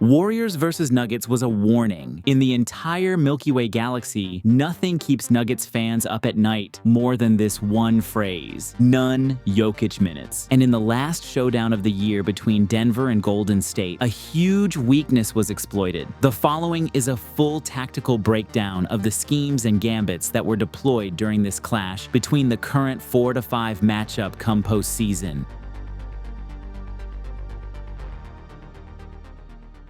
Warriors versus Nuggets was a warning. In the entire Milky Way galaxy, nothing keeps Nuggets fans up at night more than this one phrase: none Jokic minutes. And in the last showdown of the year between Denver and Golden State, a huge weakness was exploited. The following is a full tactical breakdown of the schemes and gambits that were deployed during this clash between the current 4-5 matchup come postseason.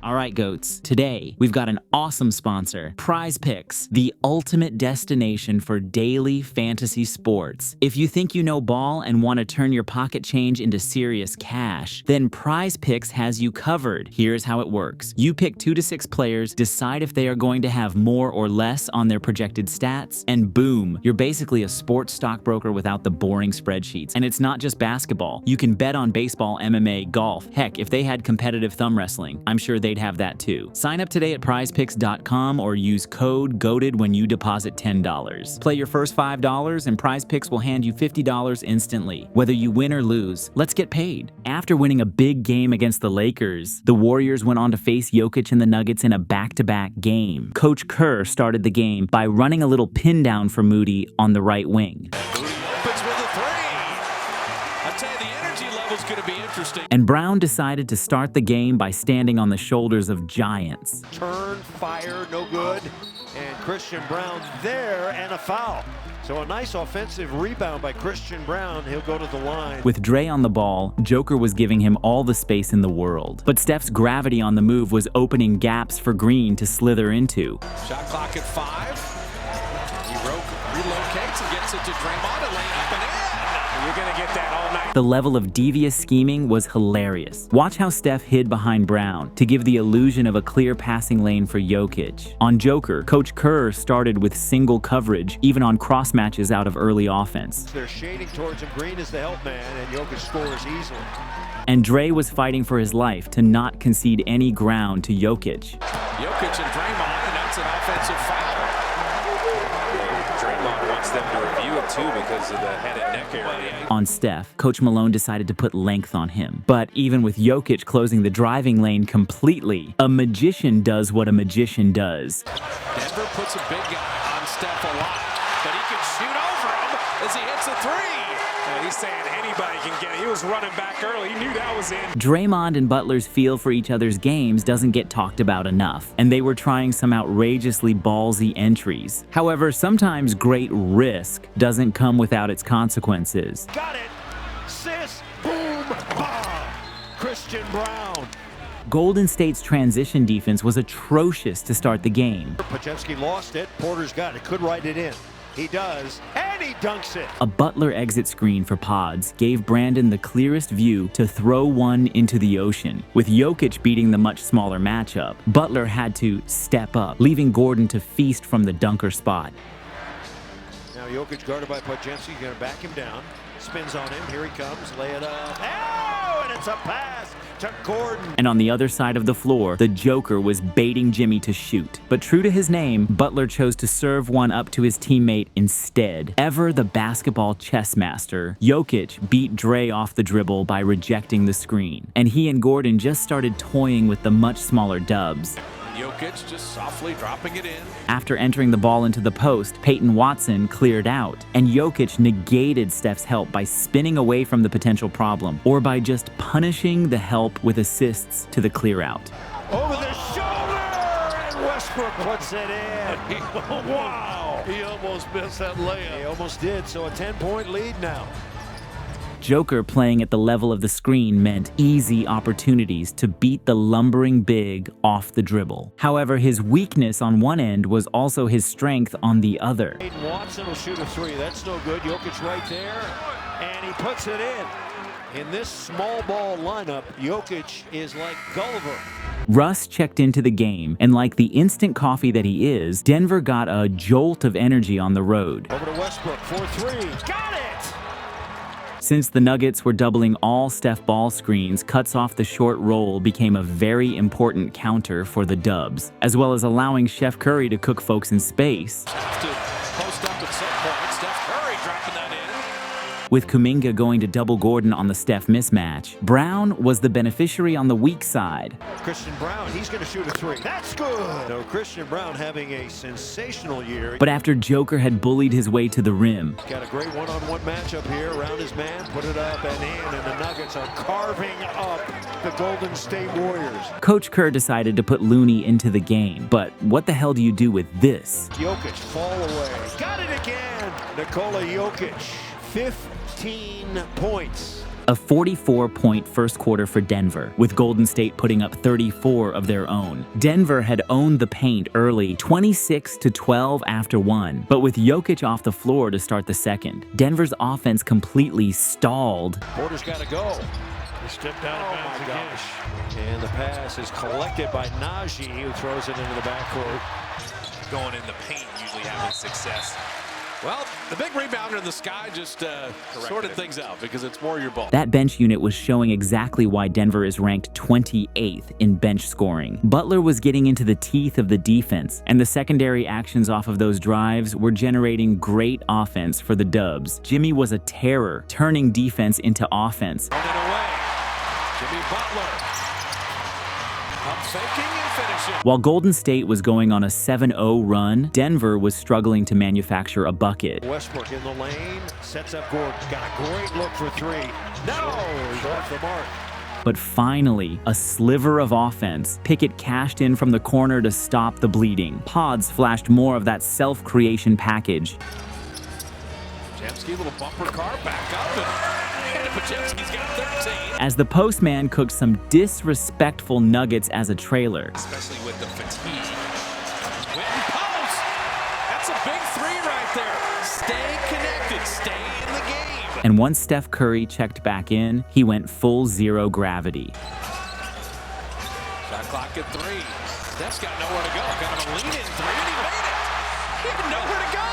All right, GOATs, today we've got an awesome sponsor, PrizePicks, the ultimate destination for daily fantasy sports. If you think you know ball and want to turn your pocket change into serious cash, then PrizePicks has you covered. Here's how it works. You pick 2 to 6 players, decide if they are going to have more or less on their projected stats, and boom, you're basically a sports stockbroker without the boring spreadsheets. And it's not just basketball. You can bet on baseball, MMA, golf. Heck, if they had competitive thumb wrestling, I'm sure they'd have that too. Sign up today at prizepicks.com or use code GOATED when you deposit $10. Play your first $5 and PrizePicks will hand you $50 instantly. Whether you win or lose, let's get paid. After winning a big game against the Lakers, the Warriors went on to face Jokic and the Nuggets in a back-to-back game. Coach Kerr started the game by running a little pin down for Moody on the right wing. And Brown decided to start the game by standing on the shoulders of giants. Turn, fire, no good. And Christian Brown there, and a foul. So a nice offensive rebound by Christian Brown. He'll go to the line. With Dre on the ball, Joker was giving him all the space in the world. But Steph's gravity on the move was opening gaps for Green to slither into. Shot clock at 5. He relocates and gets it to Draymond to lay up and in. You're going to get that all night. The level of devious scheming was hilarious. Watch how Steph hid behind Brown to give the illusion of a clear passing lane for Jokic. On Joker, Coach Kerr started with single coverage, even on cross matches out of early offense. They're shading towards him. Green is the help man, and Jokic scores easily. And Dre was fighting for his life to not concede any ground to Jokic. Jokic and Draymond, and that's an offensive foul. Draymond wants them to review it too because of the head and neck area. On Steph, Coach Malone decided to put length on him. But even with Jokic closing the driving lane completely, a magician does what a magician does. Denver puts a big guy on Steph a lot, but he can shoot over him as he hits a 3. He's saying anybody can get it. He was running back early. He knew that was in. Draymond and Butler's feel for each other's games doesn't get talked about enough, and they were trying some outrageously ballsy entries. However, sometimes great risk doesn't come without its consequences. Got it. Sis. Boom. Bomb. Christian Brown. Golden State's transition defense was atrocious to start the game. Podziemski lost it. Porter's got it. Could write it in. He does, and he dunks it. A Butler exit screen for Pods gave Brandon the clearest view to throw one into the ocean. With Jokic beating the much smaller matchup, Butler had to step up, leaving Gordon to feast from the dunker spot. Now Jokic guarded by Podziemski, going to back him down. Spins on him, here he comes, lay it up. Oh, and it's a pass to Gordon. And on the other side of the floor, the Joker was baiting Jimmy to shoot. But true to his name, Butler chose to serve one up to his teammate instead. Ever the basketball chess master, Jokic beat Dre off the dribble by rejecting the screen. And he and Gordon just started toying with the much smaller dubs. Jokic just softly dropping it in. After entering the ball into the post, Peyton Watson cleared out, and Jokic negated Steph's help by spinning away from the potential problem, or by just punishing the help with assists to the clear out. Over the shoulder, and Westbrook puts it in. Wow! He almost missed that layup. He almost did, so a 10-point lead now. Joker playing at the level of the screen meant easy opportunities to beat the lumbering big off the dribble. However, his weakness on one end was also his strength on the other. Peyton Watson will shoot a 3. That's no good. Jokic right there, and he puts it in. In this small ball lineup, Jokic is like Gulliver. Russ checked into the game, and like the instant coffee that he is, Denver got a jolt of energy on the road. Over to Westbrook, 4-3. Got it! Since the Nuggets were doubling all Steph ball screens, cuts off the short roll became a very important counter for the Dubs, as well as allowing Chef Curry to cook folks in space. Have to post up at some point. Steph Curry dropping that With Kuminga going to double Gordon on the Steph mismatch, Brown was the beneficiary on the weak side. Christian Brown, he's going to shoot a three. That's good. No, Christian Brown having a sensational year. But after Joker had bullied his way to the rim, Got a great one-on-one matchup here around his man, put it up and in, and the Nuggets are carving up the Golden State Warriors. Coach Kerr decided to put Looney into the game. But what the hell do you do with this? Jokic fall away. Got it again. Nikola Jokic, 15 points. A 44-point first quarter for Denver, with Golden State putting up 34 of their own. Denver had owned the paint early, 26-12 after one, but with Jokic off the floor to start the second, Denver's offense completely stalled. Porter's got to go. He stepped out of bounds again. And the pass is collected by Najee, who throws it into the backcourt. Going in the paint, usually having success. Well, the big rebounder in the sky just sorted things out because it's Warrior ball. That bench unit was showing exactly why Denver is ranked 28th in bench scoring. Butler was getting into the teeth of the defense, and the secondary actions off of those drives were generating great offense for the Dubs. Jimmy was a terror, turning defense into offense. Running away. Jimmy Butler. Up faking and finishing. While Golden State was going on a 7-0 run, Denver was struggling to manufacture a bucket. Westbrook in the lane, sets up Gordon. Got a great look for three. No, he's off the mark. But finally, a sliver of offense. Pickett cashed in from the corner to stop the bleeding. Pods flashed more of that self-creation package. Pajemski, little bumper car, back up, and Pajemski's got 13. As the postman cooked some disrespectful nuggets as a trailer. Especially with the fatigue. Witten post! That's a big three right there. Stay connected, stay in the game. And once Steph Curry checked back in, he went full zero gravity. Shot clock at 3. Steph's got nowhere to go. Kind of a lead-in 3, and he made it. He had nowhere to go.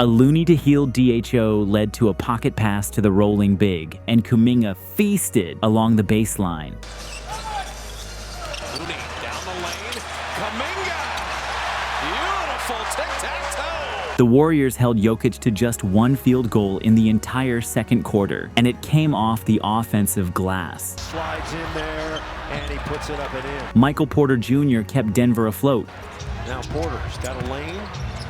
A Looney to heel DHO led to a pocket pass to the rolling big, and Kuminga feasted along the baseline. Looney down the lane. Kuminga! Beautiful tic-tac-toe. The Warriors held Jokic to just one field goal in the entire second quarter, and it came off the offensive glass. Slides in there, and he puts it up and in. Michael Porter Jr. kept Denver afloat. Now Porter's got a lane,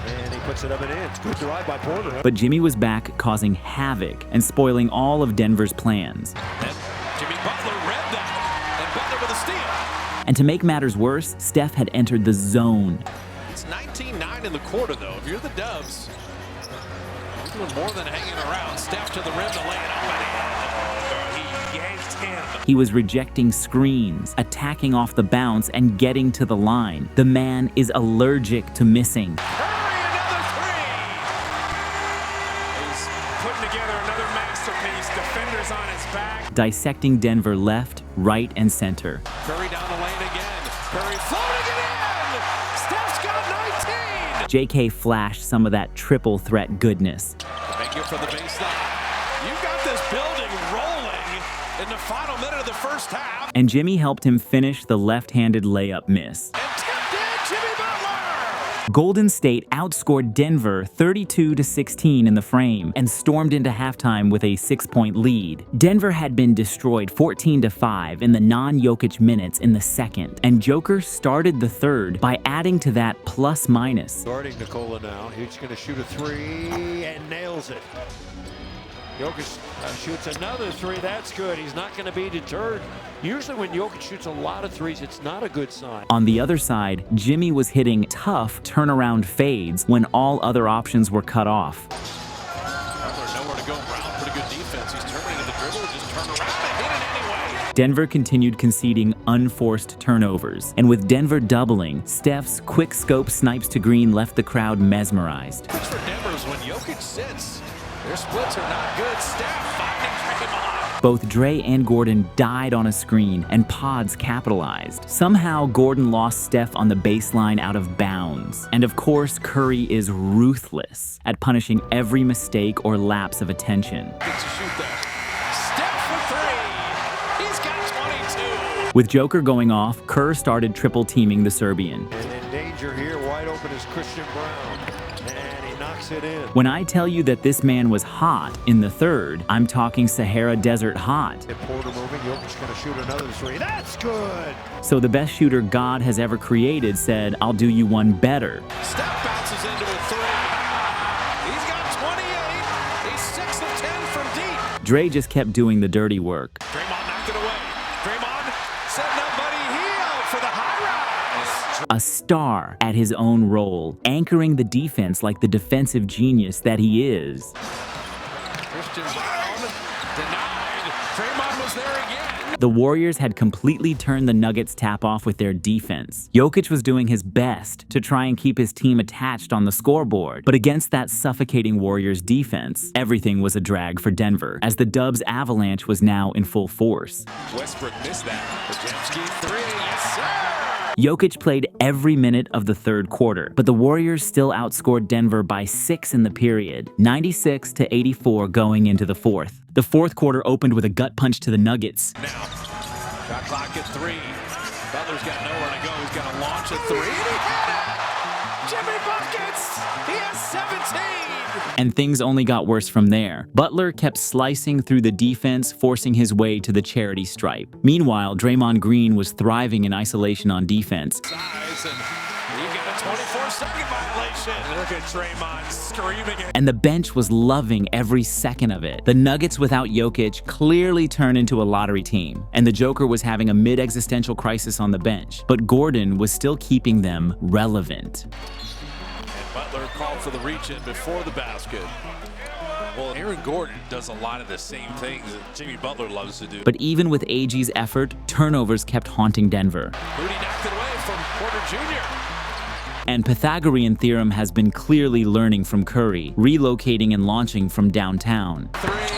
and he puts it up and in. Good drive by Porter. But Jimmy was back causing havoc and spoiling all of Denver's plans. And Jimmy Butler read that, and Butler with a steal. And to make matters worse, Steph had entered the zone. It's 19-9 in the quarter, though. If you're the Dubs, you're doing more than hanging around. Steph to the rim to lay it up and in. He yanked him. He was rejecting screens, attacking off the bounce, and getting to the line. The man is allergic to missing. Curry, another three. He's putting together another masterpiece. Defenders on his back. Dissecting Denver left, right, and center. Curry down the lane again. Curry floating it in. Steph's got 19. JK flashed some of that triple threat goodness. Thank you for the baseline. You've got this building rolling in the final minute of the first half. And Jimmy helped him finish the left-handed layup miss. And tipped in, Jimmy Butler. Golden State outscored Denver 32-16 in the frame and stormed into halftime with a 6-point lead. Denver had been destroyed 14-5 in the non-Jokic minutes in the second, and Joker started the third by adding to that plus-minus. Guarding Nikola now. He's going to shoot a three and nails it. Jokic shoots another three. That's good. He's not going to be deterred. Usually when Jokic shoots a lot of threes, it's not a good sign. On the other side, Jimmy was hitting tough turnaround fades when all other options were cut off. Butler nowhere to go. Brown, pretty good defense. He's terminating the dribble, just turn around and hit it anyway. Denver continued conceding unforced turnovers, and with Denver doubling, Steph's quick scope snipes to green left the crowd mesmerized. That's for Denver's when Jokic sits. Their splits are not good. Steph finding Draymond. Both Dre and Gordon died on a screen, and Pods capitalized. Somehow, Gordon lost Steph on the baseline out of bounds. And of course, Curry is ruthless at punishing every mistake or lapse of attention. Gets to shoot that. Steph for 3. He's got 22. With Joker going off, Kerr started triple teaming the Serbian. And in danger here, wide open is Christian Brown. And he knocks locks it in. When I tell you that this man was hot in the third, I'm talking Sahara Desert hot. And Porter moving, Jokic going to shoot another three. That's good. So the best shooter God has ever created said, I'll do you one better. Steph bounces into a three. He's got 28. He's 6 of 10 from deep. Dre just kept doing the dirty work. Draymond knocked it away. Draymond setting up Buddy Hield for the high rise. A star at his own role, anchoring the defense like the defensive genius that he is. Christian Brown denied. Draymond was there again. The Warriors had completely turned the Nuggets tap off with their defense. Jokic was doing his best to try and keep his team attached on the scoreboard, but against that suffocating Warriors defense, everything was a drag for Denver, as the Dubs' avalanche was now in full force. Westbrook missed that. Podziemski three. Yes, sir. Jokic played every minute of the third quarter, but the Warriors still outscored Denver by 6 in the period, 96-84 going into the fourth. The fourth quarter opened with a gut punch to the Nuggets. Now, shot clock at 3. Butler's got nowhere to go. He's got to launch a 3. Jimmy buckets! He has 17! And things only got worse from there. Butler kept slicing through the defense, forcing his way to the charity stripe. Meanwhile, Draymond Green was thriving in isolation on defense. Size, and he got a 24-second violation. Look at Draymond screaming it. And the bench was loving every second of it. The Nuggets without Jokic clearly turned into a lottery team, and the Joker was having a mid-existential crisis on the bench, but Gordon was still keeping them relevant. And Butler called for the reach-in before the basket. Well, Aaron Gordon does a lot of the same things that Jimmy Butler loves to do. But even with AG's effort, turnovers kept haunting Denver. Moody knocked it away from Porter Jr. And Pythagorean theorem has been clearly learning from Curry, relocating and launching from downtown. 3, got it!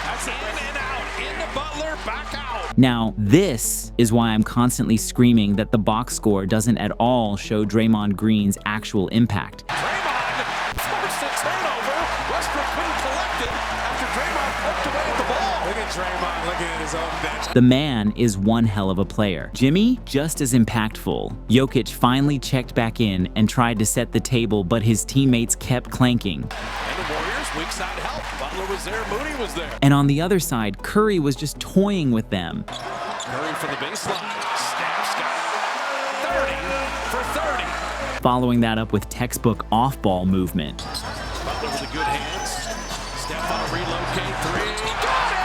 That's in and out, into Butler, back out. Now, this is why I'm constantly screaming that the box score doesn't at all show Draymond Green's actual impact. Draymond forced a turnover. Westbrook couldn't collect it after Draymond poked away at the ball. Look at Draymond looking at his own bench. The man is one hell of a player. Jimmy, just as impactful. Jokic finally checked back in and tried to set the table, but his teammates kept clanking. And the Warriors, weak side help. Butler was there, Moody was there. And on the other side, Curry was just toying with them. Curry from the baseline. Steph's got 30 for 30. Following that up with textbook off-ball movement. Butler with the good hands. Steph on a relocate 3. He got it!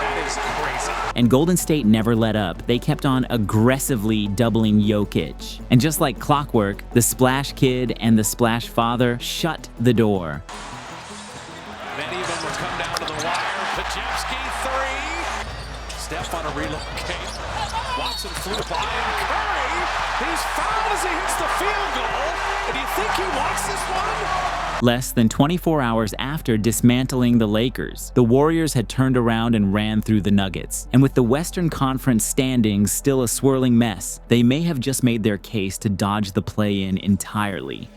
That is crazy. And Golden State never let up. They kept on aggressively doubling Jokic. And just like clockwork, the Splash Kid and the Splash Father shut the door. Many of them will come down to the wire. Podziemski 3. Steph on a relocate. Watson flew by and Curry. He's fouled as he hits the field goal. And do you think he wants this one? Less than 24 hours after dismantling the Lakers, the Warriors had turned around and ran through the Nuggets. And with the Western Conference standings still a swirling mess, they may have just made their case to dodge the play-in entirely.